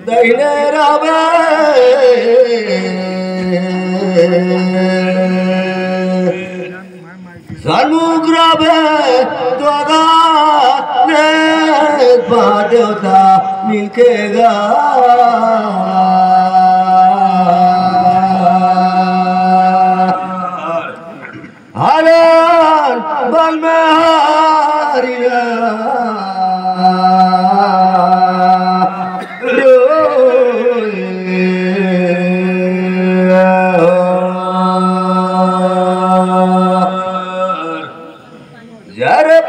दहिने रवे सन्मुख रवे दोगा ने देवता मिलकेगा हरण बल में हारिया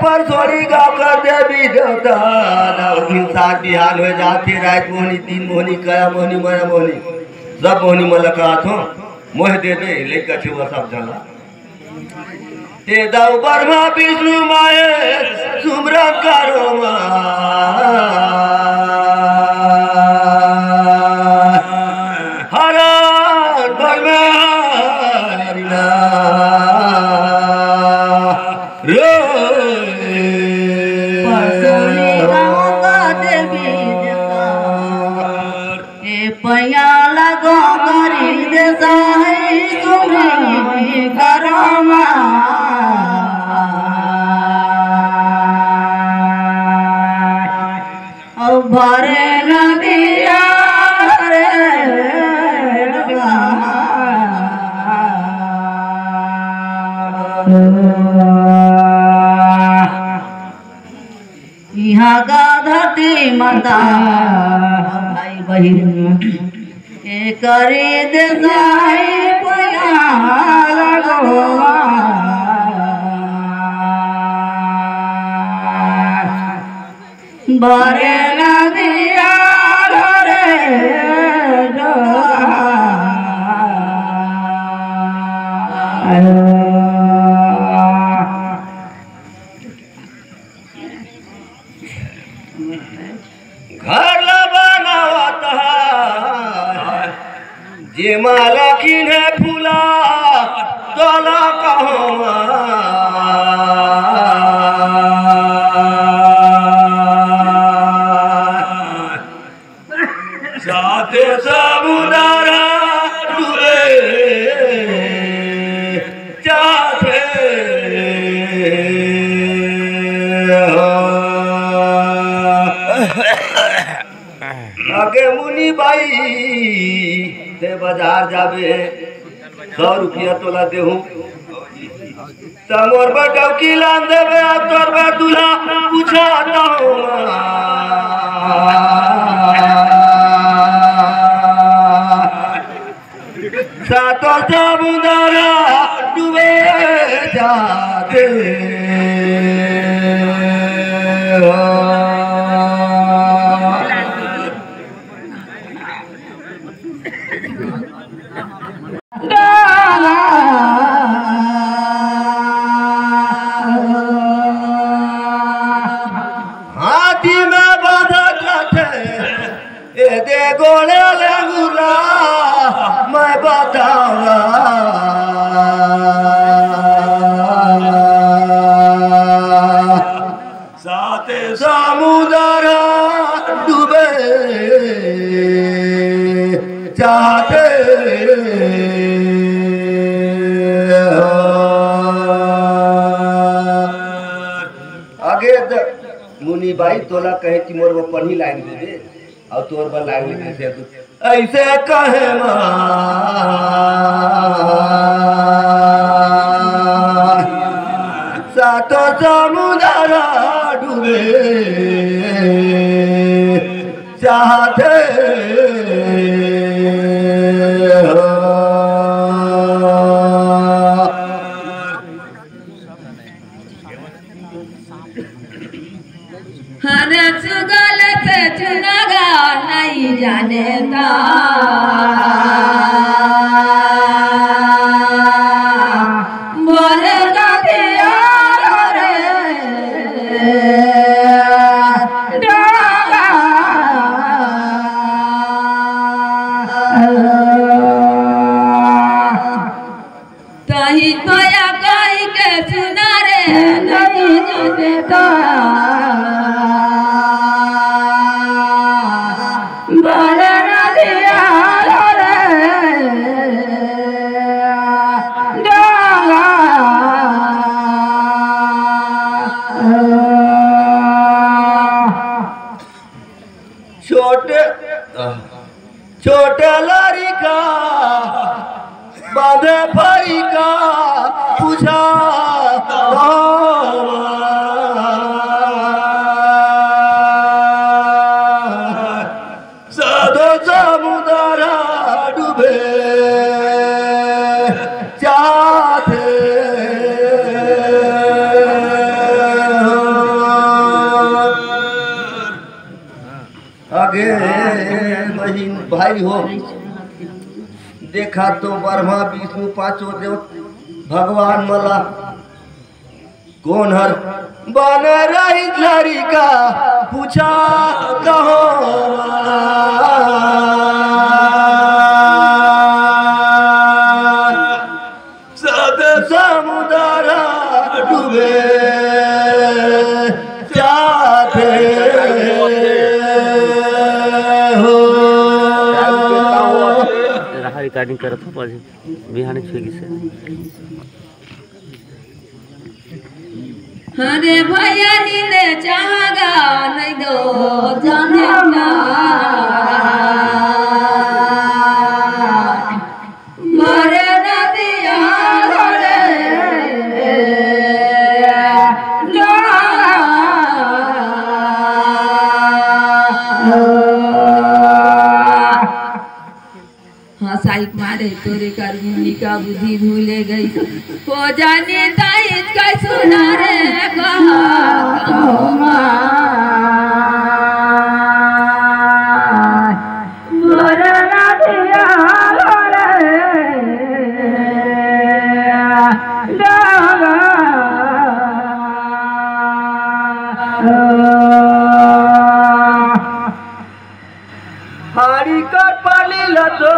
पर थोड़ी गाँव कर दे भी देवता इंसान बिहान हो जाती रात मोहनी तीन मोहनी कया मोहनी मया मोहनी सब मोहनी मलकात हो मोह दे दे लेकर छे वो सब जला ते दाऊ ब्रह्मा विष्णु माए सुमरन करो हरण ब्रह्मा पैया लगो करी दे सुनी करमा भरे नदिया यहाँ का धरती माता भाई बहन करी दे पैया लगो भरे नदिया रे घर बनावता जे माला किने फूला तोला कहवा साथे समुदारा डूबे जाते आगे मुनि बाई ते बाजार जाबे 100 रुपया तोला देहूं तमोर बटव की लान देवे तोर बा दूल्हा पूछाता हूं सातो समुद्रा डूबे जाते हाथी में बाधा दे गोले लगुला मैं बताऊंगा साथे समुद्र डूबे चाहते आगे मुनि भाई तोला कहे कि मोर वो पढ़ी लाइन दे दे और तोर पर लाइन दे दे ऐसे कहे सातो समुद्र डूबे चाहते चुनागा नहीं जाने ता बोले गातिया रे डागा तही कोया कोई के सुना रे नहीं जाने ता बोले नदिया रे डागा छोटे छोटे लड़का बांधे भाई का पूछा सदो समुद्र डूबे चाहते आगे बहिन भाई हो देखा तो ब्रह्मा विष्णु पांचों देव भगवान मला कौन हर बन रही लड़का पूछा कहो सब समुद्र डूबे चाहते रिकॉर्डिंग करत हो पर बिहाने छेगी से अरे भैया नींदे चाहगा नहीं दो जाने ना मरे नदिया रे हाँ साइक मारे तोरे करनी का बुद्धि भूले गई को जाने ताई का सुना रे हारी कर पाली लतो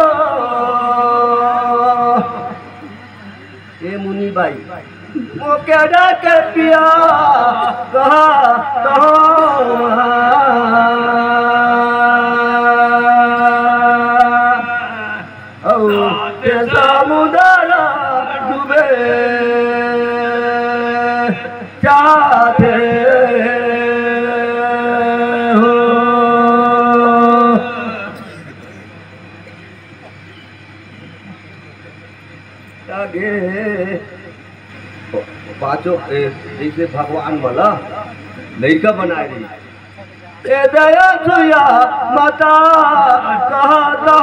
ए मुनि बाई वो केड़ा के पिया कहा तो ओ ते समुद्र डूबे चाहते पांचों जैसे भगवान वाला लड़का बनाए रही ए दया सुया माता कहता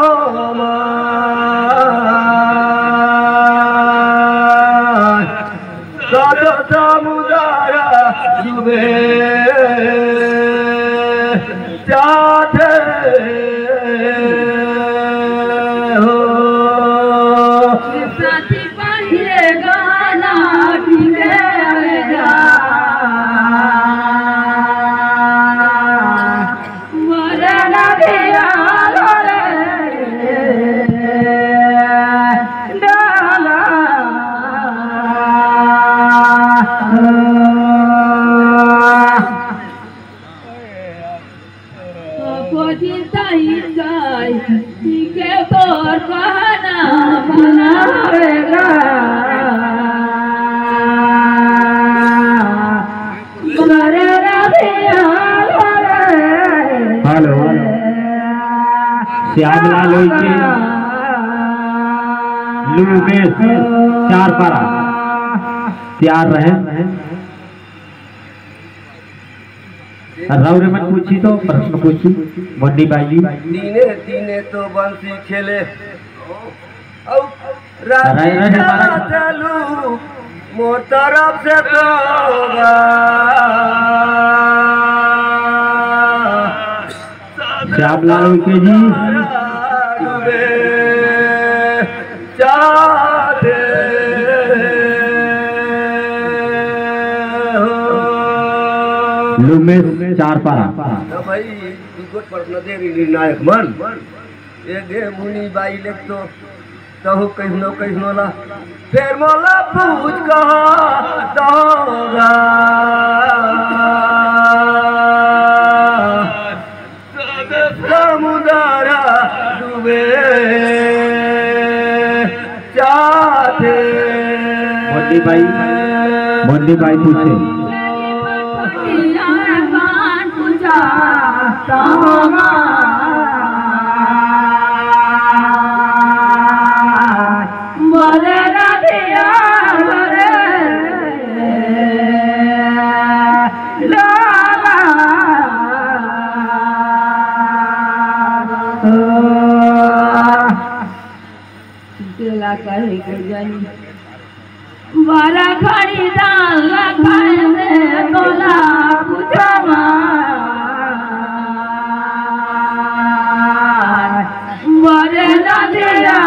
सद समुद्र डूबे चाहते श्यामलाल के लुमेश चार पारा तैयार रहे रौरे मन पूछी तो प्रश्न पूछी मुन्नी बाई दीने दीने तो बंसी खेले चलू मोर तरफ से तो श्यामलाल के जी चाहते लुमेश चार पारा भाई तुझको प्रश्न दे निर्णायक मन एक मुनि बाई लेख तो कहू कहनो ला फिर मोला पूछ कहा समुद्र डूबे चाहते। मोदी भाई पूछे बारा खड़ी दाल खाने तोला पूछवा बड़े नदिया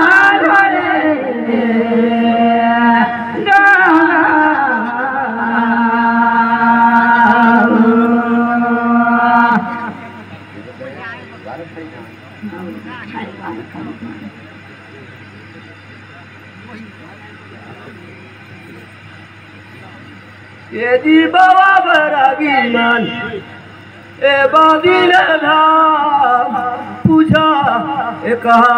ये जी बाबा बरागीमान ए बादिल धाम पूछा ए कहा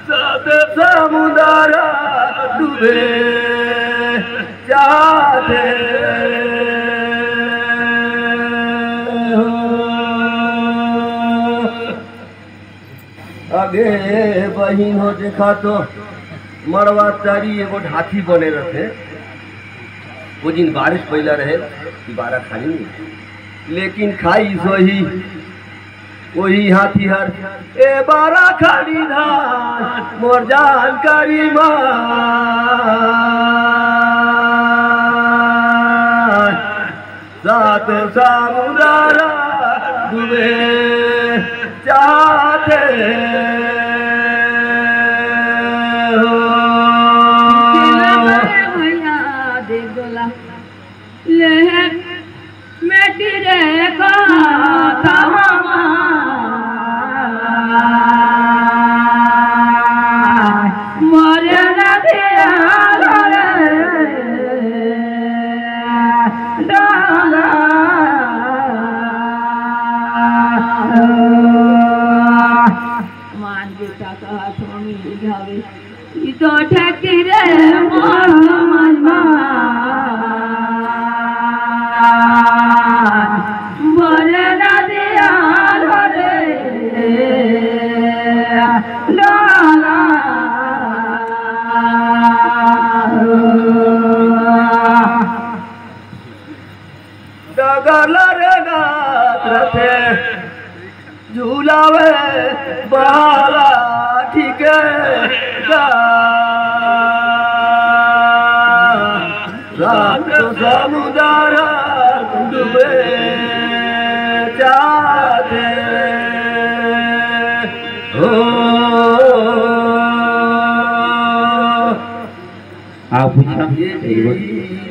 सब समुद्र डूबे जाते आगे बहिन हो देखा तो मड़वा तारी एगो हाथी बने रहे। वो दिन बारिश पहला रहे कि बारा खाई नहीं, लेकिन खाई सोही वही हाथी हर ए बारा खाली धान मोर जानकारी सात समुद्र डूबे चाहते मेटी रे मोरे नदिया मान बेटा का स्वामी बुझावे तो ठकी रे बोले नदिया रथे झूलावे बाला ठीक रात समुद्र डूबे जाते हो। आप पूछना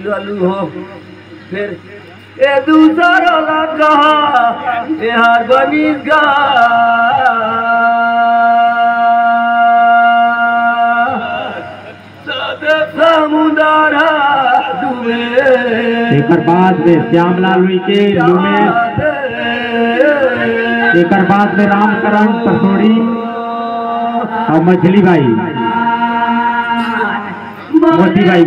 ललू हो फिर ए दूसरा लगा यार बनी गा समुद्र डूबे। एक बाद में श्यामलाल के उमेश, एक बाद में रामकरण पसोड़ी और मछली भाई मोती भाई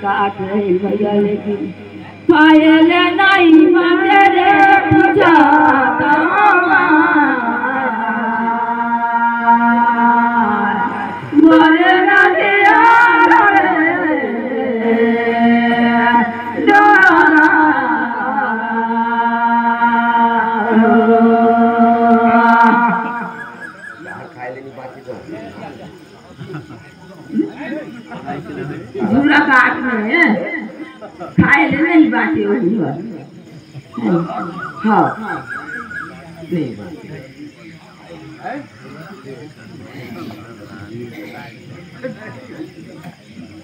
काट रहे भैया लेकिन पायल नहीं तेरे पूजा बोले नदिया झूला काट में खाए ले नहीं बातें वही हाँ नहीं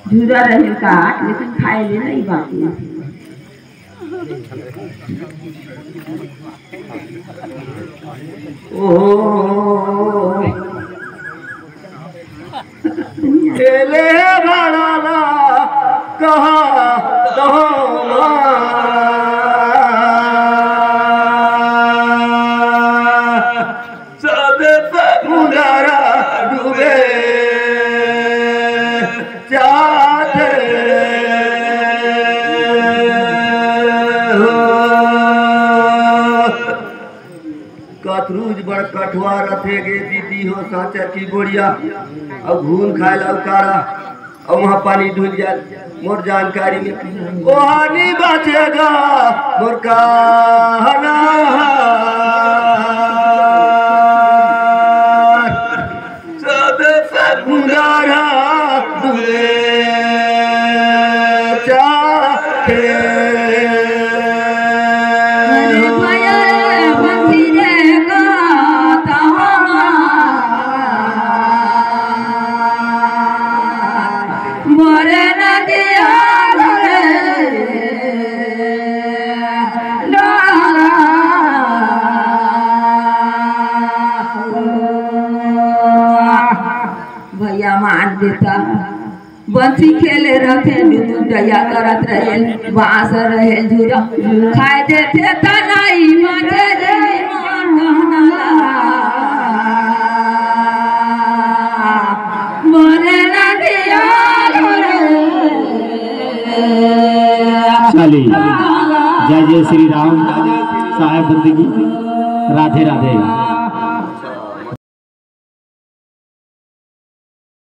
झूला रहे काट लेकिन खाए ले नहीं बातें खेले भाड़ा कहा सब मुदारा डूबे चाहते कतरूज बड़ कठुआ रथे गे दीदी हो साचा की बोरिया अब घून खाए ला उतारा और वहाँ पानी डूब जाए मोर जानकारी में ओहानी बचेगा मोर कहना सब मुदारा डूबे चाहते भैया मान देता बंसी खेले रखे दुनू दया करत रहे बांस रहे झूरा खाए देते त नहीं मजे रे मोरे ना दिया चलिए जय जय श्री राम साहेब बंदगी राधे राधे।